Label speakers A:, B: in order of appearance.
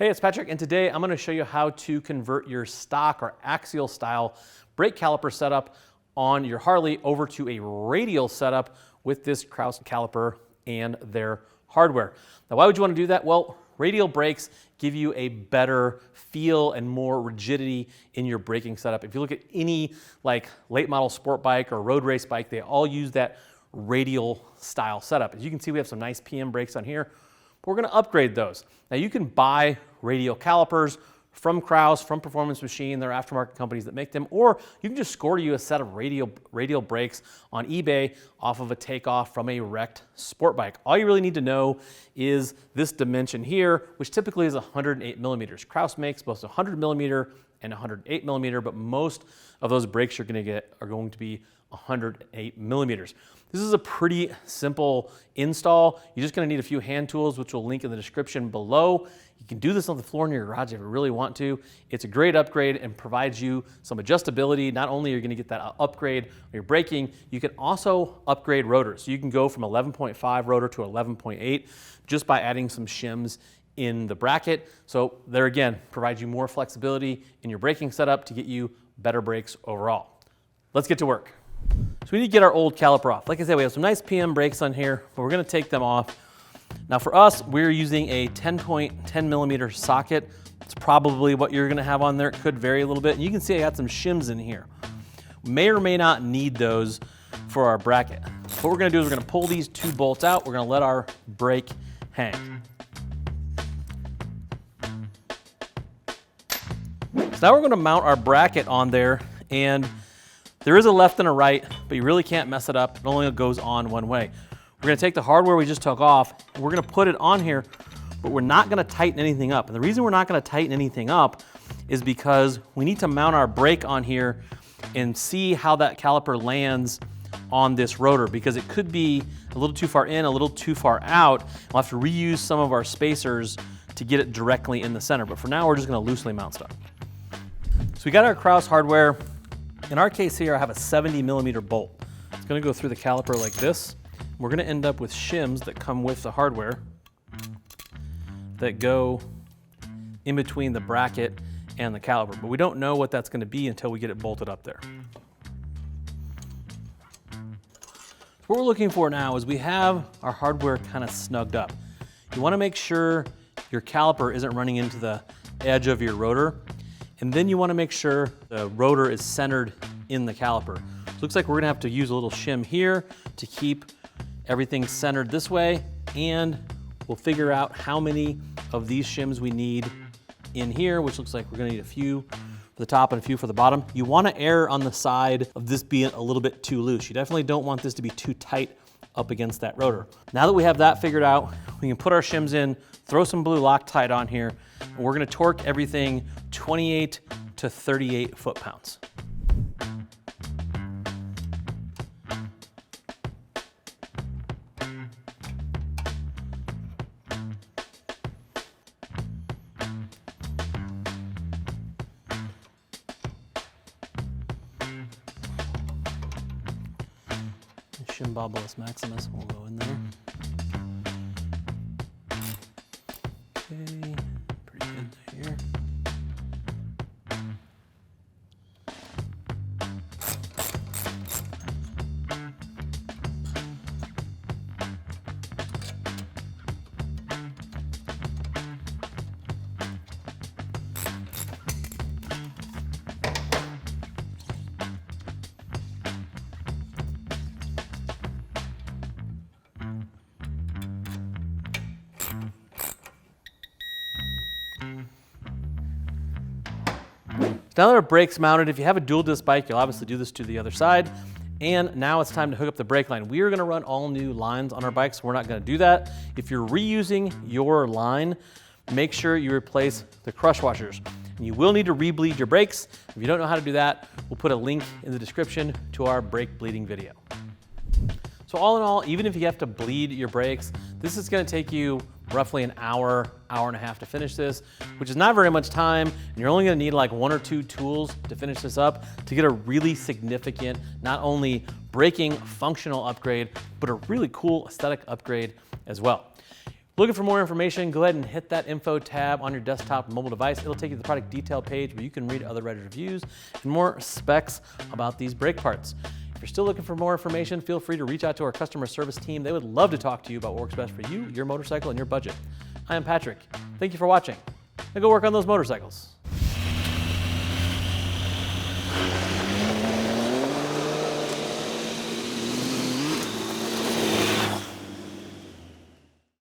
A: Hey, it's Patrick, and today I'm going to show you how to convert your stock or axial style brake caliper setup on your Harley over to a radial setup with this Kraus caliper and their hardware. Now, why would you want to do that? Well, radial brakes give you a better feel and more rigidity in your braking setup. If you look at any like late model sport bike or road race bike, they all use that radial style setup. As you can see, we have some nice PM brakes on here. We're going to upgrade those. Now you can buy radial calipers from Kraus, from Performance Machine, they're aftermarket companies that make them, or you can just score you a set of radial brakes on eBay off of a takeoff from a wrecked sport bike. All you really need to know is this dimension here, which typically is 108 millimeters. Kraus makes both 100 millimeter and 108 millimeter, but most of those brakes you're going to get are going to be 108 millimeters. This is a pretty simple install. You're just going to need a few hand tools, which we'll link in the description below. You can do this on the floor in your garage if you really want to. It's a great upgrade and provides you some adjustability. Not only are you going to get that upgrade on your braking, you can also upgrade rotors. So you can go from 11.5 rotor to 11.8 just by adding some shims in the bracket. So there again, provides you more flexibility in your braking setup to get you better brakes overall. Let's get to work. So we need to get our old caliper off. Like I said, we have some nice PM brakes on here, but we're going to take them off. Now for us, we're using a 10 millimeter socket. It's probably what you're going to have on there. It could vary a little bit. And you can see I got some shims in here. We may or may not need those for our bracket. What we're going to do is we're going to pull these two bolts out. We're going to let our brake hang. So now we're going to mount our bracket on there, and there is a left and a right, but you really can't mess it up. It only goes on one way. We're going to take the hardware we just took off, and we're going to put it on here, but we're not going to tighten anything up. And the reason we're not going to tighten anything up is because we need to mount our brake on here and see how that caliper lands on this rotor, because it could be a little too far in, a little too far out. We'll have to reuse some of our spacers to get it directly in the center. But for now, we're just going to loosely mount stuff. So we got our Kraus hardware. In our case here, I have a 70 millimeter bolt. It's going to go through the caliper like this. We're going to end up with shims that come with the hardware that go in between the bracket and the caliper, but we don't know what that's going to be until we get it bolted up there. What we're looking for now is we have our hardware kind of snugged up. You want to make sure your caliper isn't running into the edge of your rotor. And then you want to make sure the rotor is centered in the caliper. So it looks like we're going to have to use a little shim here to keep everything centered this way, and we'll figure out how many of these shims we need in here, which looks like we're going to need a few for the top and a few for the bottom. You want to err on the side of this being a little bit too loose. You definitely don't want this to be too tight up against that rotor. Now that we have that figured out, we can put our shims in, throw some blue Loctite on here, and we're going to torque everything 28 to 38 foot-pounds. Shimbobulus Maximus will go in there. Okay, pretty good here. Now that our brake's mounted, if you have a dual disc bike, you'll obviously do this to the other side. And now it's time to hook up the brake line. We are gonna run all new lines on our bikes, so we're not gonna do that. If you're reusing your line, make sure you replace the crush washers. And you will need to re-bleed your brakes. If you don't know how to do that, we'll put a link in the description to our brake bleeding video. So all in all, even if you have to bleed your brakes, this is gonna take you roughly an hour, hour and a half to finish this, which is not very much time. And you're only gonna need like one or two tools to finish this up to get a really significant, not only braking functional upgrade, but a really cool aesthetic upgrade as well. Looking for more information, go ahead and hit that info tab on your desktop or mobile device. It'll take you to the product detail page where you can read other writers' reviews and more specs about these brake parts. If you're still looking for more information, feel free to reach out to our customer service team. They would love to talk to you about what works best for you, your motorcycle, and your budget. I am Patrick. Thank you for watching. Now go work on those motorcycles.